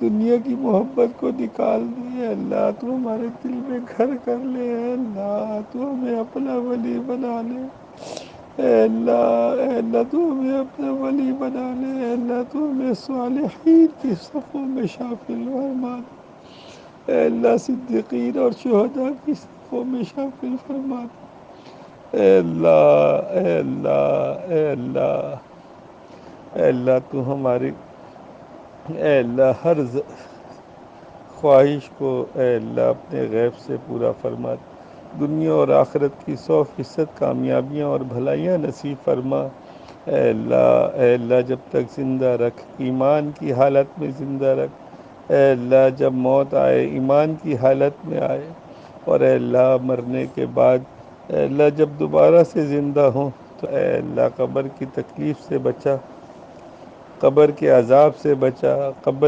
دنیا کی محبت کو نکال دے اے اللہ، تو ہمارے دل میں گھر کر لے اے اللہ، تو ہمیں اپنا ولی بنا لے اے اللہ، تو ہمیں اپنا ولی بنا لے اے اللہ، تو ہمیں صالحین کی صفوں میں شامل فرما دے اے اللہ، صدیقین اور شہداء کی صفوں میں شامل فرما دے اے اللہ اے اللہ اے اللہ اے اللہ، تو ہماری اے اللہ ہر خواہش کو اے اللہ اپنے غیب سے پورا فرما دے، دنیا اور آخرت کی 100% کامیابیاں اور بھلائیاں نصیب فرما اے اللہ اے اللہ، جب تک زندہ رکھ، ایمان کی حالت میں زندہ رکھ اے اللہ، جب موت آئے ایمان کی حالت میں آئے، اور اے اللہ مرنے کے بعد اے اللہ جب دوبارہ سے زندہ ہوں تو اے اللہ قبر کی تکلیف سے بچا، قبر کے عذاب سے بچا، قبر